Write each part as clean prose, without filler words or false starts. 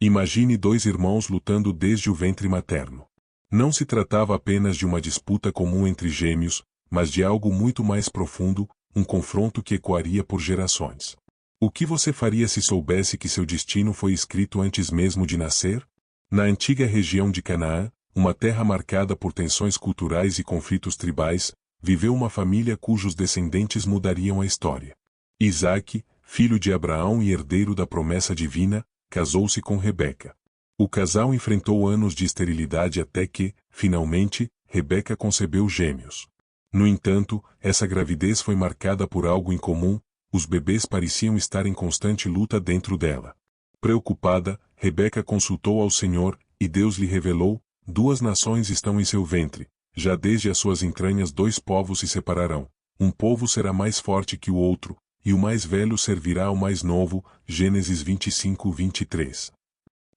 Imagine dois irmãos lutando desde o ventre materno. Não se tratava apenas de uma disputa comum entre gêmeos, mas de algo muito mais profundo, um confronto que ecoaria por gerações. O que você faria se soubesse que seu destino foi escrito antes mesmo de nascer? Na antiga região de Canaã, uma terra marcada por tensões culturais e conflitos tribais, viveu uma família cujos descendentes mudariam a história. Isaque, filho de Abraão e herdeiro da promessa divina, casou-se com Rebeca. O casal enfrentou anos de esterilidade até que, finalmente, Rebeca concebeu gêmeos. No entanto, essa gravidez foi marcada por algo incomum: os bebês pareciam estar em constante luta dentro dela. Preocupada, Rebeca consultou ao Senhor, e Deus lhe revelou: 2 nações estão em seu ventre, já desde as suas entranhas 2 povos se separarão. Um povo será mais forte que o outro, e o mais velho servirá ao mais novo. Gênesis 25:23.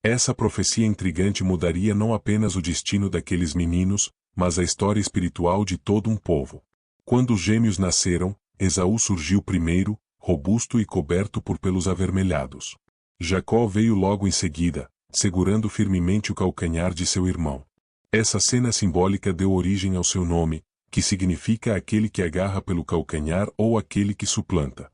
Essa profecia intrigante mudaria não apenas o destino daqueles meninos, mas a história espiritual de todo um povo. Quando os gêmeos nasceram, Esaú surgiu primeiro, robusto e coberto por pelos avermelhados. Jacó veio logo em seguida, segurando firmemente o calcanhar de seu irmão. Essa cena simbólica deu origem ao seu nome, que significa aquele que agarra pelo calcanhar ou aquele que suplanta.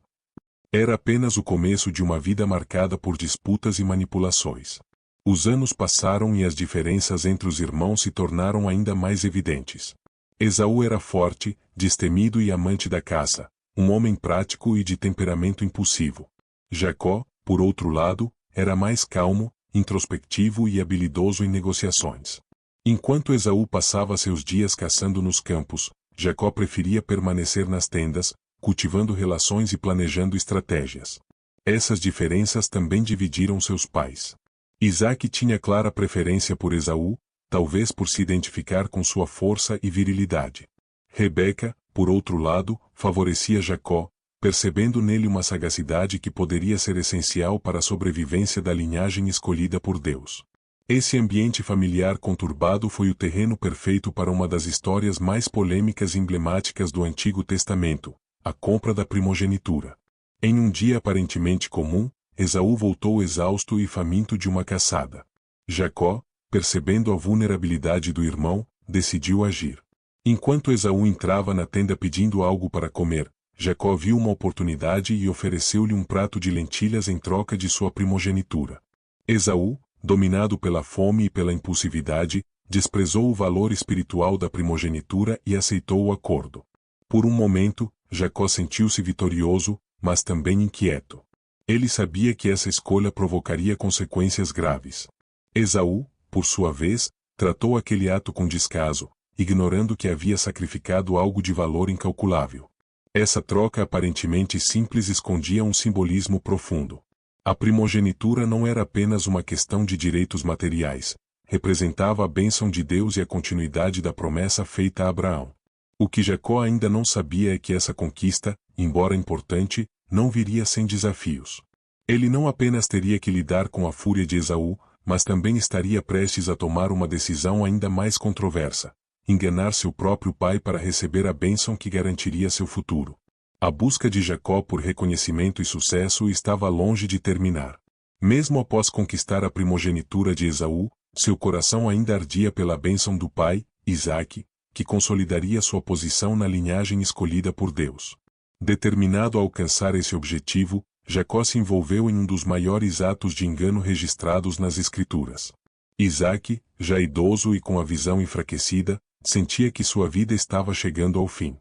Era apenas o começo de uma vida marcada por disputas e manipulações. Os anos passaram e as diferenças entre os irmãos se tornaram ainda mais evidentes. Esaú era forte, destemido e amante da caça, um homem prático e de temperamento impulsivo. Jacó, por outro lado, era mais calmo, introspectivo e habilidoso em negociações. Enquanto Esaú passava seus dias caçando nos campos, Jacó preferia permanecer nas tendas, cultivando relações e planejando estratégias. Essas diferenças também dividiram seus pais. Isaque tinha clara preferência por Esaú, talvez por se identificar com sua força e virilidade. Rebeca, por outro lado, favorecia Jacó, percebendo nele uma sagacidade que poderia ser essencial para a sobrevivência da linhagem escolhida por Deus. Esse ambiente familiar conturbado foi o terreno perfeito para uma das histórias mais polêmicas e emblemáticas do Antigo Testamento: a compra da primogenitura. Em um dia aparentemente comum, Esaú voltou exausto e faminto de uma caçada. Jacó, percebendo a vulnerabilidade do irmão, decidiu agir. Enquanto Esaú entrava na tenda pedindo algo para comer, Jacó viu uma oportunidade e ofereceu-lhe um prato de lentilhas em troca de sua primogenitura. Esaú, dominado pela fome e pela impulsividade, desprezou o valor espiritual da primogenitura e aceitou o acordo. Por um momento, Jacó sentiu-se vitorioso, mas também inquieto. Ele sabia que essa escolha provocaria consequências graves. Esaú, por sua vez, tratou aquele ato com descaso, ignorando que havia sacrificado algo de valor incalculável. Essa troca aparentemente simples escondia um simbolismo profundo. A primogenitura não era apenas uma questão de direitos materiais, representava a bênção de Deus e a continuidade da promessa feita a Abraão. O que Jacó ainda não sabia é que essa conquista, embora importante, não viria sem desafios. Ele não apenas teria que lidar com a fúria de Esaú, mas também estaria prestes a tomar uma decisão ainda mais controversa: enganar seu próprio pai para receber a bênção que garantiria seu futuro. A busca de Jacó por reconhecimento e sucesso estava longe de terminar. Mesmo após conquistar a primogenitura de Esaú, seu coração ainda ardia pela bênção do pai, Isaque, que consolidaria sua posição na linhagem escolhida por Deus. Determinado a alcançar esse objetivo, Jacó se envolveu em um dos maiores atos de engano registrados nas Escrituras. Isaque, já idoso e com a visão enfraquecida, sentia que sua vida estava chegando ao fim.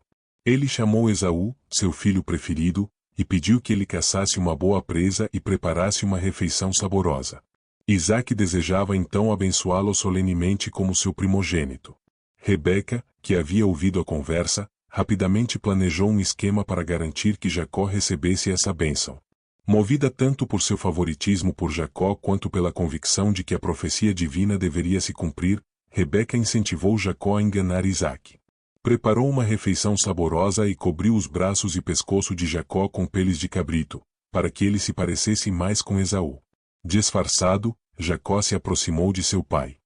Ele chamou Esaú, seu filho preferido, e pediu que ele caçasse uma boa presa e preparasse uma refeição saborosa. Isaque desejava então abençoá-lo solenemente como seu primogênito. Rebeca, que havia ouvido a conversa, rapidamente planejou um esquema para garantir que Jacó recebesse essa bênção. Movida tanto por seu favoritismo por Jacó quanto pela convicção de que a profecia divina deveria se cumprir, Rebeca incentivou Jacó a enganar Isaque. Preparou uma refeição saborosa e cobriu os braços e pescoço de Jacó com peles de cabrito, para que ele se parecesse mais com Esaú. Disfarçado, Jacó se aproximou de seu pai.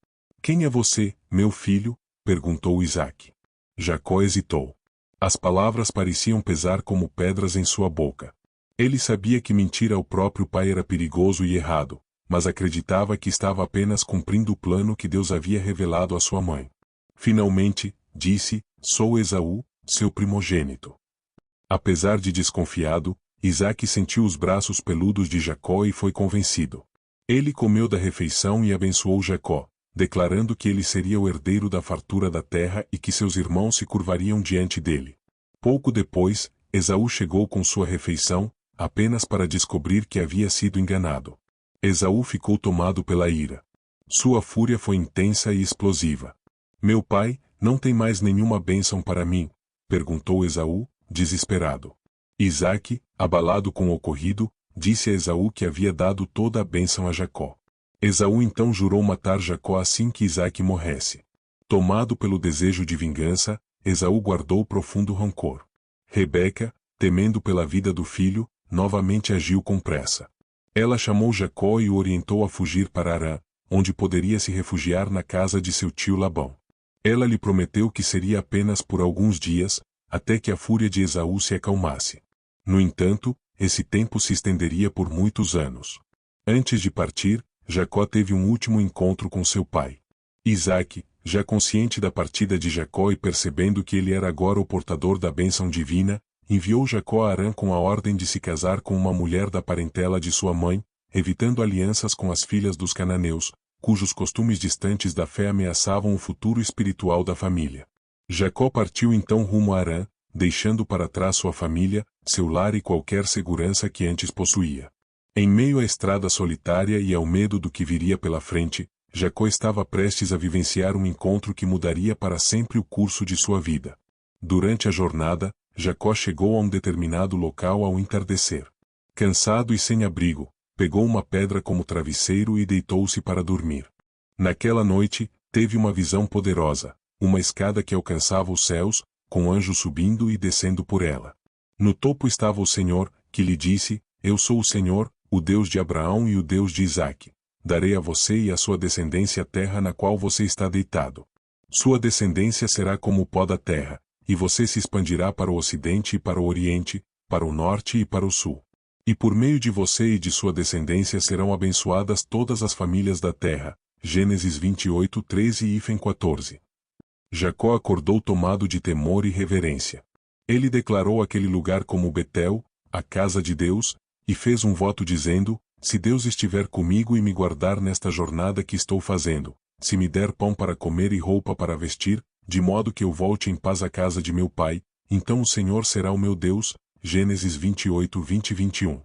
"Quem é você, meu filho?" perguntou Isaque. Jacó hesitou. As palavras pareciam pesar como pedras em sua boca. Ele sabia que mentir ao próprio pai era perigoso e errado, mas acreditava que estava apenas cumprindo o plano que Deus havia revelado à sua mãe. Finalmente, disse: "Sou Esaú, seu primogênito." Apesar de desconfiado, Isaque sentiu os braços peludos de Jacó e foi convencido. Ele comeu da refeição e abençoou Jacó, declarando que ele seria o herdeiro da fartura da terra e que seus irmãos se curvariam diante dele. Pouco depois, Esaú chegou com sua refeição, apenas para descobrir que havia sido enganado. Esaú ficou tomado pela ira. Sua fúria foi intensa e explosiva. "Meu pai, não tem mais nenhuma bênção para mim?" perguntou Esaú, desesperado. Isaque, abalado com o ocorrido, disse a Esaú que havia dado toda a bênção a Jacó. Esaú então jurou matar Jacó assim que Isaque morresse. Tomado pelo desejo de vingança, Esaú guardou profundo rancor. Rebeca, temendo pela vida do filho, novamente agiu com pressa. Ela chamou Jacó e o orientou a fugir para Harã, onde poderia se refugiar na casa de seu tio Labão. Ela lhe prometeu que seria apenas por alguns dias, até que a fúria de Esaú se acalmasse. No entanto, esse tempo se estenderia por muitos anos. Antes de partir, Jacó teve um último encontro com seu pai. Isaque, já consciente da partida de Jacó e percebendo que ele era agora o portador da bênção divina, enviou Jacó a Harã com a ordem de se casar com uma mulher da parentela de sua mãe, evitando alianças com as filhas dos cananeus, cujos costumes distantes da fé ameaçavam o futuro espiritual da família. Jacó partiu então rumo a Harã, deixando para trás sua família, seu lar e qualquer segurança que antes possuía. Em meio à estrada solitária e ao medo do que viria pela frente, Jacó estava prestes a vivenciar um encontro que mudaria para sempre o curso de sua vida. Durante a jornada, Jacó chegou a um determinado local ao entardecer. Cansado e sem abrigo, pegou uma pedra como travesseiro e deitou-se para dormir. Naquela noite, teve uma visão poderosa, uma escada que alcançava os céus, com anjos subindo e descendo por ela. No topo estava o Senhor, que lhe disse: "Eu sou o Senhor, o Deus de Abraão e o Deus de Isaque. Darei a você e a sua descendência a terra na qual você está deitado. Sua descendência será como o pó da terra, e você se expandirá para o ocidente e para o oriente, para o norte e para o sul. E por meio de você e de sua descendência serão abençoadas todas as famílias da terra." Gênesis 28, 13 e 14. Jacó acordou tomado de temor e reverência. Ele declarou aquele lugar como Betel, a casa de Deus, e fez um voto dizendo: "Se Deus estiver comigo e me guardar nesta jornada que estou fazendo, se me der pão para comer e roupa para vestir, de modo que eu volte em paz à casa de meu pai, então o Senhor será o meu Deus." Gênesis 28, 20 e 21.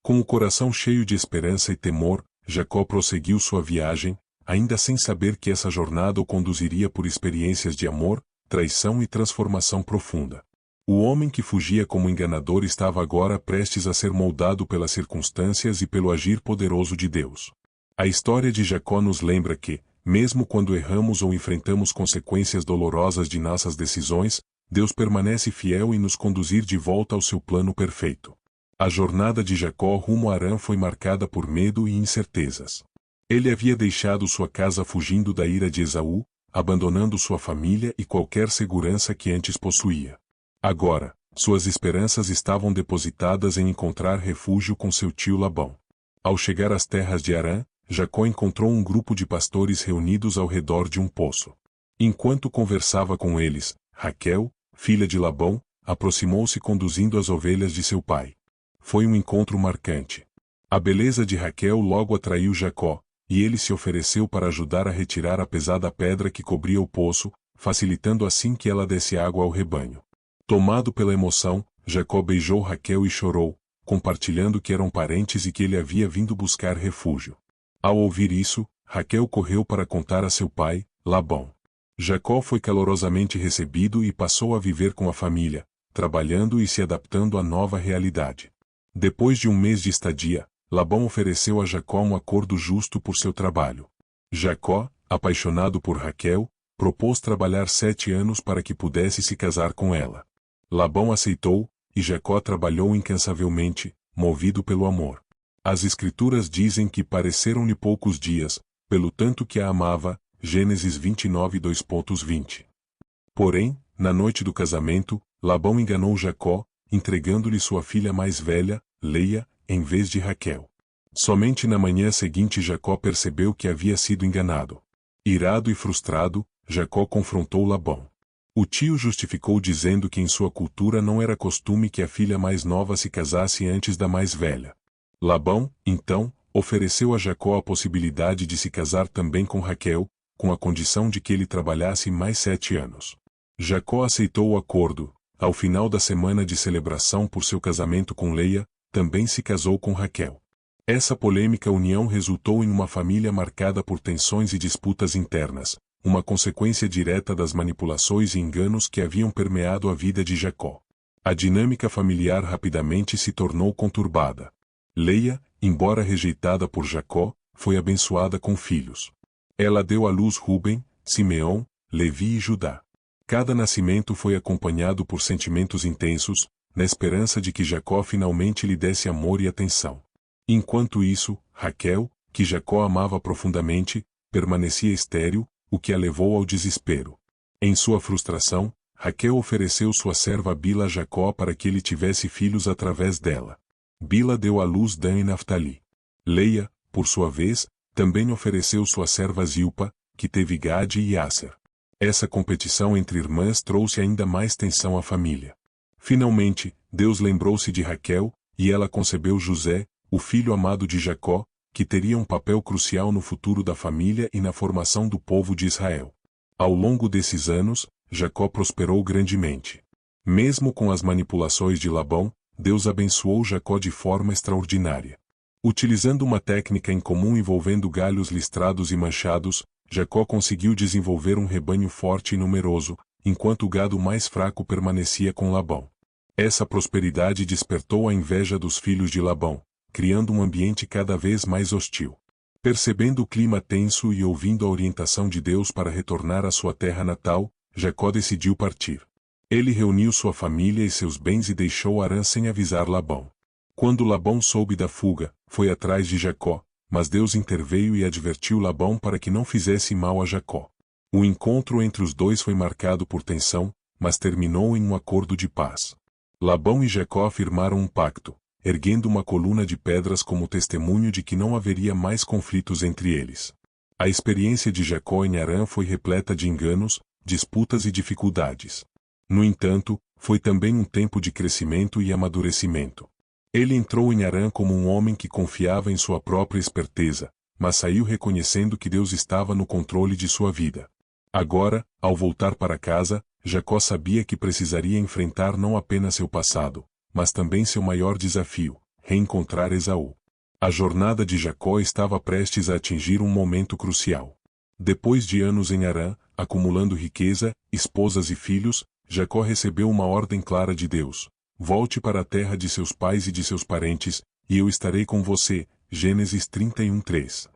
Com o coração cheio de esperança e temor, Jacó prosseguiu sua viagem, ainda sem saber que essa jornada o conduziria por experiências de amor, traição e transformação profunda. O homem que fugia como enganador estava agora prestes a ser moldado pelas circunstâncias e pelo agir poderoso de Deus. A história de Jacó nos lembra que, mesmo quando erramos ou enfrentamos consequências dolorosas de nossas decisões, Deus permanece fiel em nos conduzir de volta ao seu plano perfeito. A jornada de Jacó rumo a Harã foi marcada por medo e incertezas. Ele havia deixado sua casa fugindo da ira de Esaú, abandonando sua família e qualquer segurança que antes possuía. Agora, suas esperanças estavam depositadas em encontrar refúgio com seu tio Labão. Ao chegar às terras de Harã, Jacó encontrou um grupo de pastores reunidos ao redor de um poço. Enquanto conversava com eles, Raquel, filha de Labão, aproximou-se conduzindo as ovelhas de seu pai. Foi um encontro marcante. A beleza de Raquel logo atraiu Jacó, e ele se ofereceu para ajudar a retirar a pesada pedra que cobria o poço, facilitando assim que ela desse água ao rebanho. Tomado pela emoção, Jacó beijou Raquel e chorou, compartilhando que eram parentes e que ele havia vindo buscar refúgio. Ao ouvir isso, Raquel correu para contar a seu pai, Labão. Jacó foi calorosamente recebido e passou a viver com a família, trabalhando e se adaptando à nova realidade. Depois de um mês de estadia, Labão ofereceu a Jacó um acordo justo por seu trabalho. Jacó, apaixonado por Raquel, propôs trabalhar 7 anos para que pudesse se casar com ela. Labão aceitou, e Jacó trabalhou incansavelmente, movido pelo amor. As Escrituras dizem que pareceram-lhe poucos dias, pelo tanto que a amava. Gênesis 29, 2.20. Porém, na noite do casamento, Labão enganou Jacó, entregando-lhe sua filha mais velha, Leia, em vez de Raquel. Somente na manhã seguinte Jacó percebeu que havia sido enganado. Irado e frustrado, Jacó confrontou Labão. O tio justificou dizendo que em sua cultura não era costume que a filha mais nova se casasse antes da mais velha. Labão, então, ofereceu a Jacó a possibilidade de se casar também com Raquel, com a condição de que ele trabalhasse mais 7 anos. Jacó aceitou o acordo. Ao final da semana de celebração por seu casamento com Leia, também se casou com Raquel. Essa polêmica união resultou em uma família marcada por tensões e disputas internas, uma consequência direta das manipulações e enganos que haviam permeado a vida de Jacó. A dinâmica familiar rapidamente se tornou conturbada. Leia, embora rejeitada por Jacó, foi abençoada com filhos. Ela deu à luz Rúben, Simeão, Levi e Judá. Cada nascimento foi acompanhado por sentimentos intensos, na esperança de que Jacó finalmente lhe desse amor e atenção. Enquanto isso, Raquel, que Jacó amava profundamente, permanecia estéril, o que a levou ao desespero. Em sua frustração, Raquel ofereceu sua serva Bila a Jacó para que ele tivesse filhos através dela. Bila deu à luz Dan e Naftali. Leia, por sua vez, também ofereceu sua serva Zilpa, que teve Gade e Asser. Essa competição entre irmãs trouxe ainda mais tensão à família. Finalmente, Deus lembrou-se de Raquel, e ela concebeu José, o filho amado de Jacó, que teria um papel crucial no futuro da família e na formação do povo de Israel. Ao longo desses anos, Jacó prosperou grandemente. Mesmo com as manipulações de Labão, Deus abençoou Jacó de forma extraordinária. Utilizando uma técnica incomum envolvendo galhos listrados e manchados, Jacó conseguiu desenvolver um rebanho forte e numeroso, enquanto o gado mais fraco permanecia com Labão. Essa prosperidade despertou a inveja dos filhos de Labão, criando um ambiente cada vez mais hostil. Percebendo o clima tenso e ouvindo a orientação de Deus para retornar à sua terra natal, Jacó decidiu partir. Ele reuniu sua família e seus bens e deixou Harã sem avisar Labão. Quando Labão soube da fuga, foi atrás de Jacó, mas Deus interveio e advertiu Labão para que não fizesse mal a Jacó. O encontro entre os dois foi marcado por tensão, mas terminou em um acordo de paz. Labão e Jacó firmaram um pacto, erguendo uma coluna de pedras como testemunho de que não haveria mais conflitos entre eles. A experiência de Jacó em Harã foi repleta de enganos, disputas e dificuldades. No entanto, foi também um tempo de crescimento e amadurecimento. Ele entrou em Harã como um homem que confiava em sua própria esperteza, mas saiu reconhecendo que Deus estava no controle de sua vida. Agora, ao voltar para casa, Jacó sabia que precisaria enfrentar não apenas seu passado, mas também seu maior desafio, reencontrar Esaú. A jornada de Jacó estava prestes a atingir um momento crucial. Depois de anos em Harã, acumulando riqueza, esposas e filhos, Jacó recebeu uma ordem clara de Deus: volte para a terra de seus pais e de seus parentes, e eu estarei com você. Gênesis 31:3.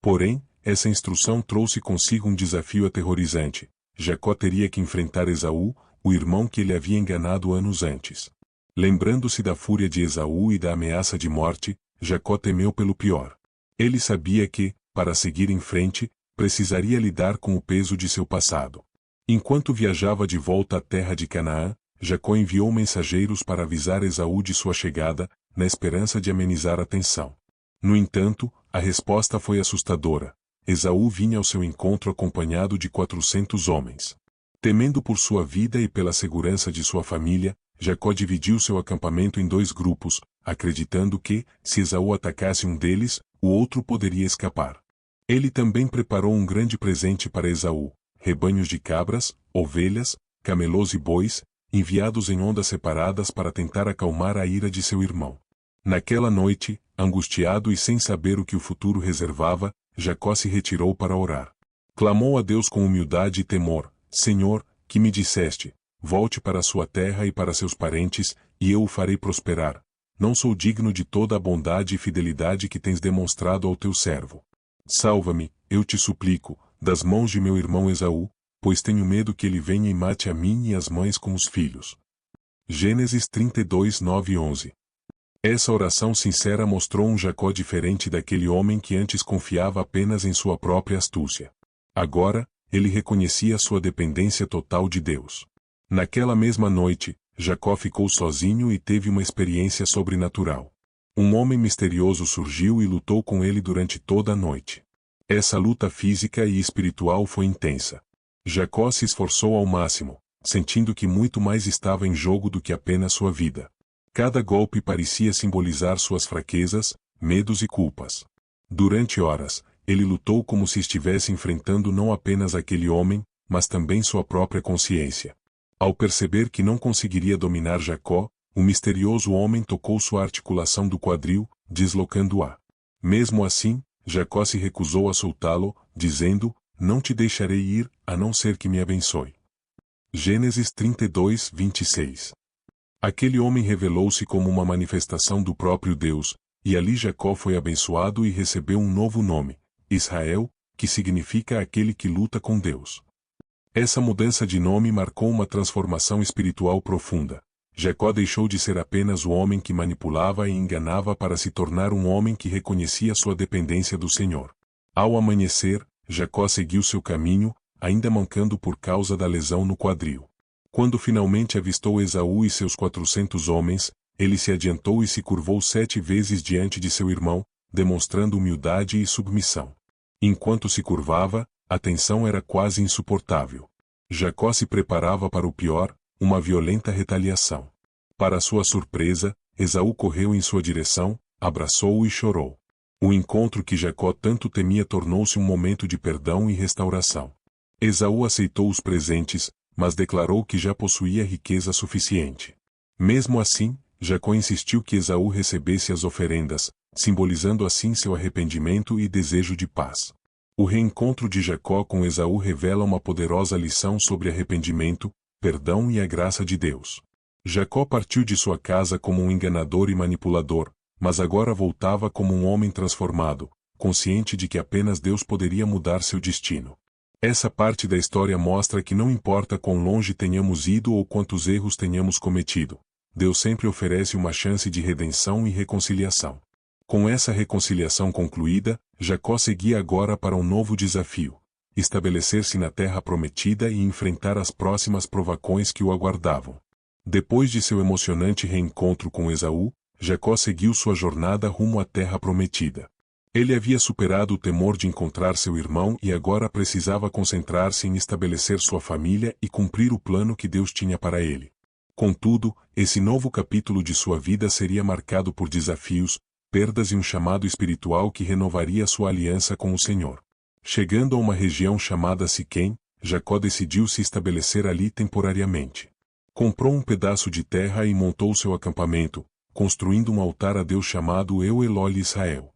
Porém, essa instrução trouxe consigo um desafio aterrorizante. Jacó teria que enfrentar Esaú, o irmão que ele havia enganado anos antes. Lembrando-se da fúria de Esaú e da ameaça de morte, Jacó temeu pelo pior. Ele sabia que, para seguir em frente, precisaria lidar com o peso de seu passado. Enquanto viajava de volta à terra de Canaã, Jacó enviou mensageiros para avisar Esaú de sua chegada, na esperança de amenizar a tensão. No entanto, a resposta foi assustadora. Esaú vinha ao seu encontro acompanhado de 400 homens. Temendo por sua vida e pela segurança de sua família, Jacó dividiu seu acampamento em 2 grupos, acreditando que, se Esaú atacasse um deles, o outro poderia escapar. Ele também preparou um grande presente para Esaú: rebanhos de cabras, ovelhas, camelôs e bois, enviados em ondas separadas para tentar acalmar a ira de seu irmão. Naquela noite, angustiado e sem saber o que o futuro reservava, Jacó se retirou para orar. Clamou a Deus com humildade e temor: Senhor, que me disseste, volte para sua terra e para seus parentes, e eu o farei prosperar. Não sou digno de toda a bondade e fidelidade que tens demonstrado ao teu servo. Salva-me, eu te suplico, das mãos de meu irmão Esaú, pois tenho medo que ele venha e mate a mim e as mães com os filhos. Gênesis 32, 9 e 11. Essa oração sincera mostrou um Jacó diferente daquele homem que antes confiava apenas em sua própria astúcia. Agora, ele reconhecia sua dependência total de Deus. Naquela mesma noite, Jacó ficou sozinho e teve uma experiência sobrenatural. Um homem misterioso surgiu e lutou com ele durante toda a noite. Essa luta física e espiritual foi intensa. Jacó se esforçou ao máximo, sentindo que muito mais estava em jogo do que apenas sua vida. Cada golpe parecia simbolizar suas fraquezas, medos e culpas. Durante horas, ele lutou como se estivesse enfrentando não apenas aquele homem, mas também sua própria consciência. Ao perceber que não conseguiria dominar Jacó, o misterioso homem tocou sua articulação do quadril, deslocando-a. Mesmo assim, Jacó se recusou a soltá-lo, dizendo: "Não te deixarei ir, a não ser que me abençoe." Gênesis 32, 26. Aquele homem revelou-se como uma manifestação do próprio Deus, e ali Jacó foi abençoado e recebeu um novo nome, Israel, que significa aquele que luta com Deus. Essa mudança de nome marcou uma transformação espiritual profunda. Jacó deixou de ser apenas o homem que manipulava e enganava para se tornar um homem que reconhecia sua dependência do Senhor. Ao amanhecer, Jacó seguiu seu caminho, ainda mancando por causa da lesão no quadril. Quando finalmente avistou Esaú e seus 400 homens, ele se adiantou e se curvou 7 vezes diante de seu irmão, demonstrando humildade e submissão. Enquanto se curvava, a tensão era quase insuportável. Jacó se preparava para o pior, uma violenta retaliação. Para sua surpresa, Esaú correu em sua direção, abraçou-o e chorou. O encontro que Jacó tanto temia tornou-se um momento de perdão e restauração. Esaú aceitou os presentes, mas declarou que já possuía riqueza suficiente. Mesmo assim, Jacó insistiu que Esaú recebesse as oferendas, simbolizando assim seu arrependimento e desejo de paz. O reencontro de Jacó com Esaú revela uma poderosa lição sobre arrependimento, perdão e a graça de Deus. Jacó partiu de sua casa como um enganador e manipulador, mas agora voltava como um homem transformado, consciente de que apenas Deus poderia mudar seu destino. Essa parte da história mostra que não importa quão longe tenhamos ido ou quantos erros tenhamos cometido, Deus sempre oferece uma chance de redenção e reconciliação. Com essa reconciliação concluída, Jacó seguia agora para um novo desafio: estabelecer-se na terra prometida e enfrentar as próximas provações que o aguardavam. Depois de seu emocionante reencontro com Esaú, Jacó seguiu sua jornada rumo à terra prometida. Ele havia superado o temor de encontrar seu irmão e agora precisava concentrar-se em estabelecer sua família e cumprir o plano que Deus tinha para ele. Contudo, esse novo capítulo de sua vida seria marcado por desafios, perdas e um chamado espiritual que renovaria sua aliança com o Senhor. Chegando a uma região chamada Siquém, Jacó decidiu se estabelecer ali temporariamente. Comprou um pedaço de terra e montou seu acampamento, construindo um altar a Deus chamado Eu Eloi Israel.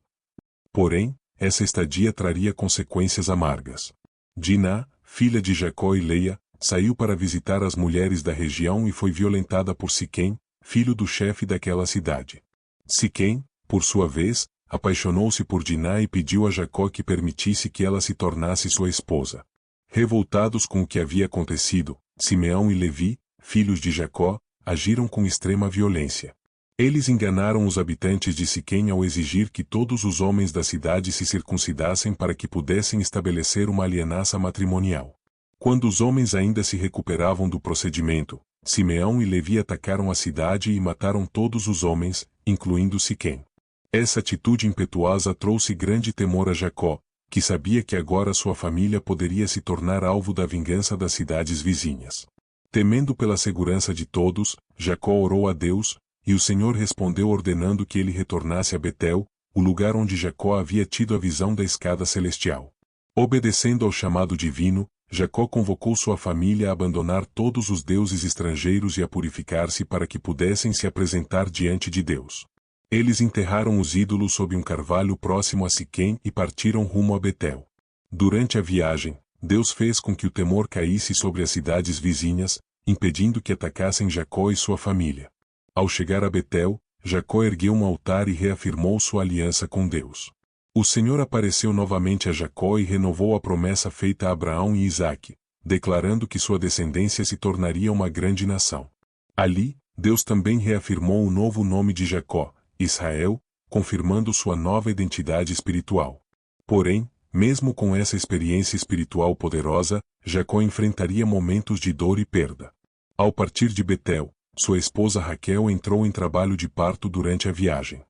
Porém, essa estadia traria consequências amargas. Diná, filha de Jacó e Leia, saiu para visitar as mulheres da região e foi violentada por Siquém, filho do chefe daquela cidade. Siquém, por sua vez, apaixonou-se por Diná e pediu a Jacó que permitisse que ela se tornasse sua esposa. Revoltados com o que havia acontecido, Simeão e Levi, filhos de Jacó, agiram com extrema violência. Eles enganaram os habitantes de Siquém ao exigir que todos os homens da cidade se circuncidassem para que pudessem estabelecer uma aliança matrimonial. Quando os homens ainda se recuperavam do procedimento, Simeão e Levi atacaram a cidade e mataram todos os homens, incluindo Siquém. Essa atitude impetuosa trouxe grande temor a Jacó, que sabia que agora sua família poderia se tornar alvo da vingança das cidades vizinhas. Temendo pela segurança de todos, Jacó orou a Deus, e o Senhor respondeu ordenando que ele retornasse a Betel, o lugar onde Jacó havia tido a visão da escada celestial. Obedecendo ao chamado divino, Jacó convocou sua família a abandonar todos os deuses estrangeiros e a purificar-se para que pudessem se apresentar diante de Deus. Eles enterraram os ídolos sob um carvalho próximo a Siquém e partiram rumo a Betel. Durante a viagem, Deus fez com que o temor caísse sobre as cidades vizinhas, impedindo que atacassem Jacó e sua família. Ao chegar a Betel, Jacó ergueu um altar e reafirmou sua aliança com Deus. O Senhor apareceu novamente a Jacó e renovou a promessa feita a Abraão e Isaque, declarando que sua descendência se tornaria uma grande nação. Ali, Deus também reafirmou o novo nome de Jacó, Israel, confirmando sua nova identidade espiritual. Porém, mesmo com essa experiência espiritual poderosa, Jacó enfrentaria momentos de dor e perda. Ao partir de Betel, sua esposa Raquel entrou em trabalho de parto durante a viagem.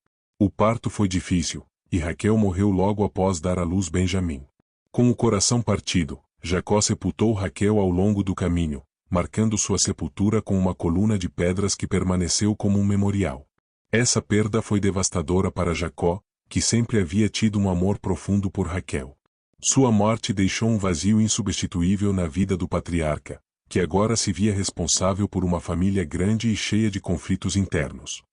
O parto foi difícil, e Raquel morreu logo após dar à luz Benjamim. Com o coração partido, Jacó sepultou Raquel ao longo do caminho, marcando sua sepultura com uma coluna de pedras que permaneceu como um memorial. Essa perda foi devastadora para Jacó, que sempre havia tido um amor profundo por Raquel. Sua morte deixou um vazio insubstituível na vida do patriarca, que agora se via responsável por uma família grande e cheia de conflitos internos.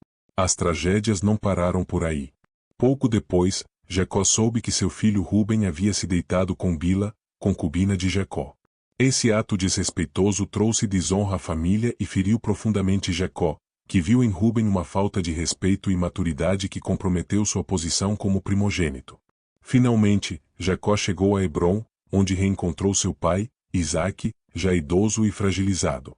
As tragédias não pararam por aí. Pouco depois, Jacó soube que seu filho Ruben havia se deitado com Bila, concubina de Jacó. Esse ato desrespeitoso trouxe desonra à família e feriu profundamente Jacó, que viu em Ruben uma falta de respeito e maturidade que comprometeu sua posição como primogênito. Finalmente, Jacó chegou a Hebrom, onde reencontrou seu pai, Isaque, já idoso e fragilizado.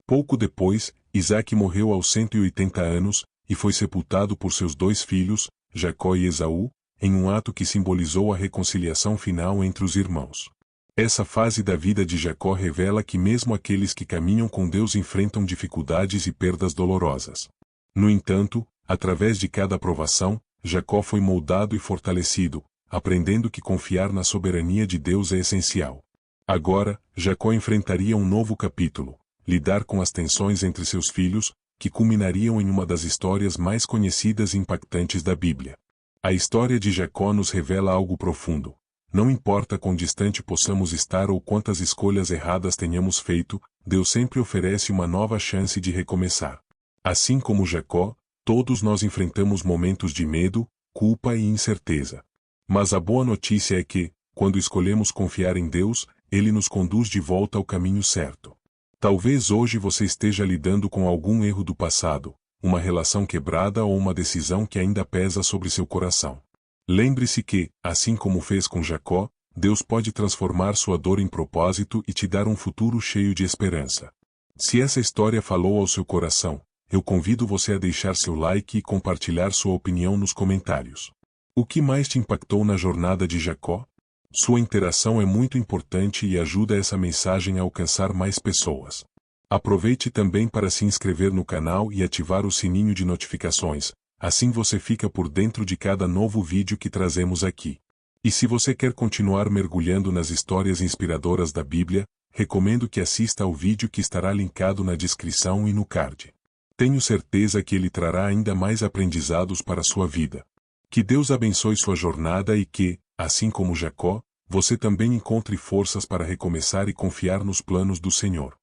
Pouco depois, Isaque morreu aos 180 anos, e foi sepultado por seus 2 filhos, Jacó e Esaú, em um ato que simbolizou a reconciliação final entre os irmãos. Essa fase da vida de Jacó revela que mesmo aqueles que caminham com Deus enfrentam dificuldades e perdas dolorosas. No entanto, através de cada provação, Jacó foi moldado e fortalecido, aprendendo que confiar na soberania de Deus é essencial. Agora, Jacó enfrentaria um novo capítulo, lidar com as tensões entre seus filhos, que culminariam em uma das histórias mais conhecidas e impactantes da Bíblia. A história de Jacó nos revela algo profundo. Não importa quão distante possamos estar ou quantas escolhas erradas tenhamos feito, Deus sempre oferece uma nova chance de recomeçar. Assim como Jacó, todos nós enfrentamos momentos de medo, culpa e incerteza. Mas a boa notícia é que, quando escolhemos confiar em Deus, Ele nos conduz de volta ao caminho certo. Talvez hoje você esteja lidando com algum erro do passado, uma relação quebrada ou uma decisão que ainda pesa sobre seu coração. Lembre-se que, assim como fez com Jacó, Deus pode transformar sua dor em propósito e te dar um futuro cheio de esperança. Se essa história falou ao seu coração, eu convido você a deixar seu like e compartilhar sua opinião nos comentários. O que mais te impactou na jornada de Jacó? Sua interação é muito importante e ajuda essa mensagem a alcançar mais pessoas. Aproveite também para se inscrever no canal e ativar o sininho de notificações, assim você fica por dentro de cada novo vídeo que trazemos aqui. E se você quer continuar mergulhando nas histórias inspiradoras da Bíblia, recomendo que assista ao vídeo que estará linkado na descrição e no card. Tenho certeza que ele trará ainda mais aprendizados para a sua vida. Que Deus abençoe sua jornada e que, assim como Jacó, você também encontre forças para recomeçar e confiar nos planos do Senhor.